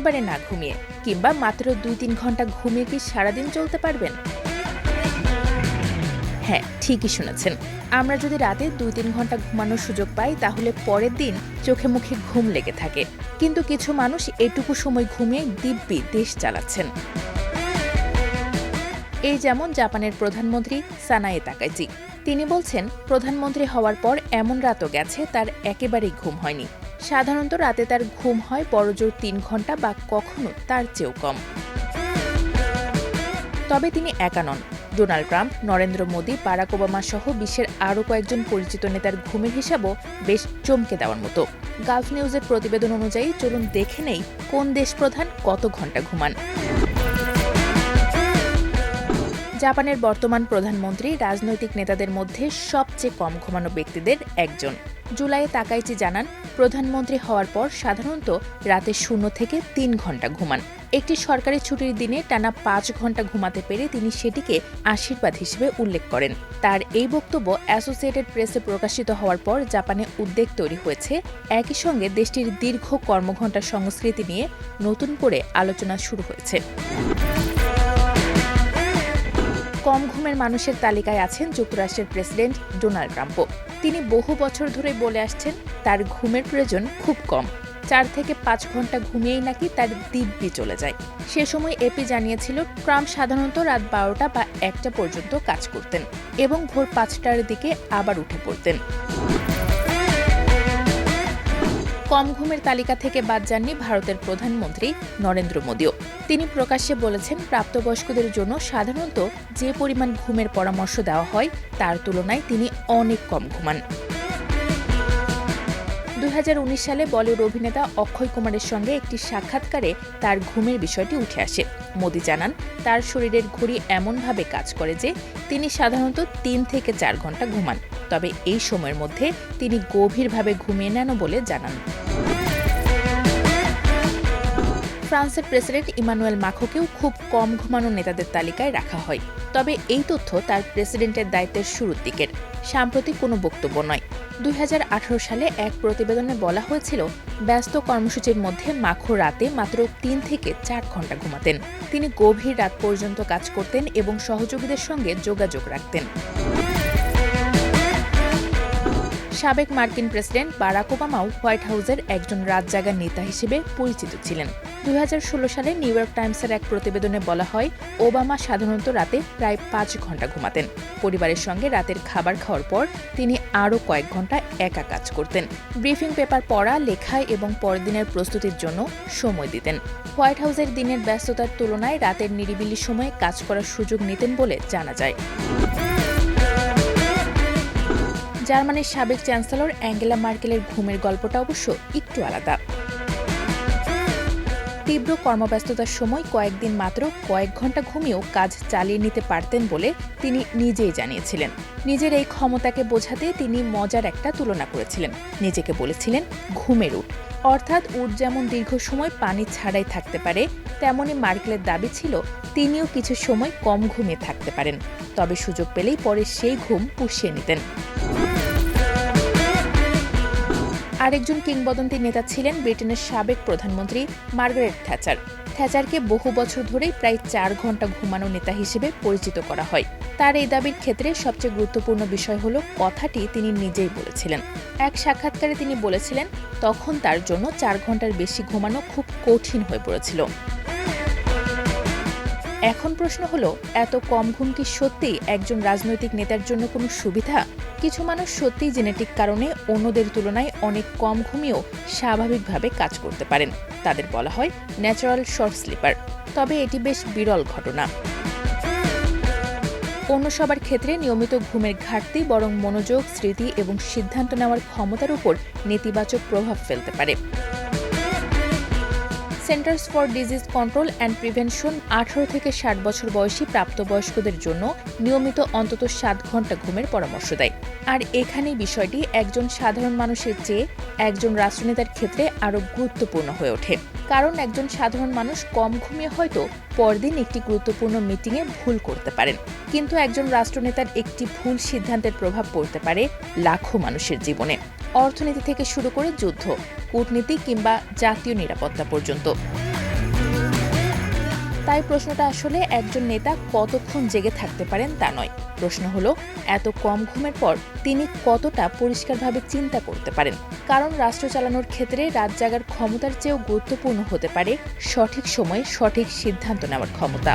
একেবারে না ঘুমিয়ে কিংবা মাত্র 2-3 ঘন্টা ঘুমিয়ে কি সারাদিন চলতে পারবেন? হ্যাঁ, ঠিকই শুনেছেন। আমরা যদি রাতে 2-3 ঘন্টা ঘুমানোর সুযোগ পাই তাহলে পরের দিন চোখে মুখে ঘুম লেগে থাকে। কিন্তু কিছু মানুষ এটুকু সময় ঘুমিয়ে দিব্যি দেশ চালাচ্ছেন। এই যেমন জাপানের প্রধানমন্ত্রী সানায়ে তাকাইচি। তিনি বলছেন, প্রধানমন্ত্রী হওয়ার পর এমন রাতও গেছে তার একেবারেই ঘুম হয়নি। সাধারণত রাতে তার ঘুম হয় বড়জোর 3 ঘন্টা বা কখনো তার চেয়েও কম। তবে তিনি একা নন। Donald Trump, Narendra Modi, Barack Obama সহ বিশ্বের আরও কয়েকজন পরিচিত নেতার ঘুমের হিসাবও বেশ চমকে দেওয়ার মতো। গালফ নিউজের প্রতিবেদন অনুযায়ী চলুন দেখে নেই কোন দেশ প্রধান কত ঘন্টা ঘুমান। জাপানের বর্তমান প্রধানমন্ত্রী রাজনৈতিক নেতাদের মধ্যে সবচেয়ে কম ঘুমানো ব্যক্তিদের একজন। জুলাইয়ে তাকাইচি জানান, প্রধানমন্ত্রী হওয়ার পর সাধারণত রাতে 0 থেকে 3 ঘন্টা ঘুমান। একটি সরকারি ছুটির দিনে টানা 5 ঘন্টা ঘুমাতে পেরে তিনি সেটিকে আশীর্বাদ হিসেবে উল্লেখ করেন। তার এই বক্তব্য অ্যাসোসিয়েটেড প্রেসে প্রকাশিত হওয়ার পর জাপানে উদ্বেগ তৈরি হয়েছে। একই সঙ্গে দেশটির দীর্ঘ কর্মঘণ্টার সংস্কৃতি নিয়ে নতুন করে আলোচনা শুরু হয়েছে। কম ঘুমের মানুষের তালিকায় আছেন যুক্তরাষ্ট্রের প্রেসিডেন্ট ডোনাল্ড ট্রাম্পও। তিনি বহু বছর ধরে বলে আসছেন তার ঘুমের প্রয়োজন খুব কম। 4 থেকে 5 ঘন্টা ঘুমিয়েই নাকি তার দিব্যি চলে যায়। সে সময় এপি জানিয়েছিল, ট্রাম্প সাধারণত রাত 12টা বা 1টা পর্যন্ত কাজ করতেন এবং ভোর 5টার দিকে আবার উঠে পড়তেন। কম ঘুমের তালিকা থেকে বাদ যাননি ভারতের প্রধানমন্ত্রী নরেন্দ্র মোদীও। তিনি প্রকাশ্যে বলেছেন, প্রাপ্তবয়স্কদের জন্য সাধারণত যে পরিমাণ ঘুমের পরামর্শ দেওয়া হয় তার তুলনায় তিনি অনেক কম ঘুমান। 2019 সালে বলিউড অভিনেতা অক্ষয় কুমারের সঙ্গে একটি সাক্ষাৎকারে তার ঘুমের বিষয়টি উঠে আসে। মোদি জানান, তার শরীরের ঘড়ি এমনভাবে কাজ করে যে তিনি সাধারণত 3 থেকে 4 ঘন্টা ঘুমান। তবে এই সময়ের মধ্যে তিনি গভীরভাবে ঘুমিয়ে নেন বলে জানান। ফ্রান্সের প্রেসিডেন্ট ইমানুয়েল মাখোকেও খুব কম ঘুমানো নেতাদের তালিকায় রাখা হয়। তবে এই তথ্য তার প্রেসিডেন্টের দায়িত্বের শুরুর দিকের, সাম্প্রতিক কোনো বক্তব্য নয়। 2018 সালে এক প্রতিবেদনে বলা হয়েছিল, ব্যস্ত কর্মসূচির মধ্যে মাখো রাতে মাত্র 3 থেকে 4 ঘন্টা ঘুমাতেন। তিনি গভীর রাত পর্যন্ত কাজ করতেন এবং সহযোগীদের সঙ্গে যোগাযোগ রাখতেন। সাবেক মার্কিন প্রেসিডেন্ট বারাক ওবামাও হোয়াইট হাউসের একজন রাতজাগা নেতা হিসেবে পরিচিত ছিলেন। 2016 সালে নিউ ইয়র্ক টাইমসের এক প্রতিবেদনে বলা হয়, ওবামা সাধারণত রাতে প্রায় 5 ঘন্টা ঘুমাতেন। পরিবারের সঙ্গে রাতের খাবার খাওয়ার পর তিনি আরও কয়েক ঘন্টা একা কাজ করতেন। ব্রিফিং পেপার পড়া, লেখা এবং পরের দিনের প্রস্তুতির জন্য সময় দিতেন। হোয়াইট হাউসের দিনের ব্যস্ততার তুলনায় রাতের নিরিবিলি সময়ে কাজ করার সুযোগ নিতেন বলে জানা যায়। জার্মানির সাবেক চ্যান্সেলর অ্যাঙ্গেলা মার্কেলের ঘুমের গল্পটা অবশ্য একটু আলাদা। তীব্র কর্মব্যস্ততার সময় কয়েকদিন মাত্র কয়েক ঘন্টা ঘুমিয়েও কাজ চালিয়ে নিতে পারতেন বলে তিনি নিজেই জানিয়েছিলেন। নিজের এই ক্ষমতাকে বোঝাতে তিনি মজার একটা তুলনা করেছিলেন। নিজেকে বলেছিলেন, ঘুমের উট। অর্থাৎ উট যেমন দীর্ঘ সময় পানি ছাড়াই থাকতে পারে, তেমনই মার্কেলের দাবি ছিল তিনিও কিছু সময় কম ঘুমিয়ে থাকতে পারেন। তবে সুযোগ পেলেই পরে সেই ঘুম পুষিয়ে নিতেন। আরেকজন কিংবদন্তি নেতা ছিলেন ব্রিটেনের সাবেক প্রধানমন্ত্রী মার্গারেট থ্যাচার। থ্যাচারকে বহু বছর ধরেই প্রায় 4 ঘন্টা ঘুমানো নেতা হিসেবে পরিচিত করা হয়। তার এই দাবির ক্ষেত্রে সবচেয়ে গুরুত্বপূর্ণ বিষয় হল কথাটি তিনি নিজেই বলেছিলেন। এক সাক্ষাৎকারে তিনি বলেছিলেন, তখন তার জন্য 4 ঘন্টার বেশি ঘুমানো খুব কঠিন হয়ে পড়েছিল। এখন প্রশ্ন হলো, এত কম ঘুম কি সত্যিই একজন রাজনৈতিক নেতার জন্য কোনো সুবিধা? কিছু মানুষ সত্যিই জেনেটিক কারণে অন্যদের তুলনায় অনেক কম ঘুমিয়েও স্বাভাবিকভাবে কাজ করতে পারেন। তাদের বলা হয় ন্যাচারাল শর্ট স্লিপার। তবে এটি বেশ বিরল ঘটনা। অন্য সবার ক্ষেত্রে নিয়মিত ঘুমের ঘাটতি বরং মনোযোগ, স্মৃতি এবং সিদ্ধান্ত নেওয়ার ক্ষমতার উপর নেতিবাচক প্রভাব ফেলতে পারে। Centers for disease control and prevention 18 থেকে 60 বছর বয়সী প্রাপ্তবয়স্কদের জন্য নিয়মিত অন্তত 7 ঘন্টা ঘুমের পরামর্শ দেয়। আর এখানেই বিষয়টি একজন সাধারণ মানুষের চেয়ে একজন রাষ্ট্রনেতার ক্ষেত্রে আরও গুরুত্বপূর্ণ হয়ে ওঠে। কারণ একজন সাধারণ মানুষ কম ঘুমিয়ে হয়তো পরদিন একটি গুরুত্বপূর্ণ মিটিংয়ে ভুল করতে পারেন, কিন্তু একজন রাষ্ট্রনেতার একটি ভুল সিদ্ধান্তের প্রভাব পড়তে পারে লাখো মানুষের জীবনে, অর্থনীতি থেকে শুরু করে যুদ্ধ, কূটনীতি কিংবা জাতীয় নিরাপত্তা পর্যন্ত। তাই প্রশ্নটা আসলে একজন নেতা কতক্ষণ জেগে থাকতে পারেন তা নয়, প্রশ্ন হলো এত কম ঘুমের পর তিনি কতটা পরিষ্কারভাবে চিন্তা করতে পারেন। কারণ রাষ্ট্র চালানোর ক্ষেত্রে রাত জাগার ক্ষমতার চেয়েও গুরুত্বপূর্ণ হতে পারে সঠিক সময়ে সঠিক সিদ্ধান্ত নেওয়ার ক্ষমতা।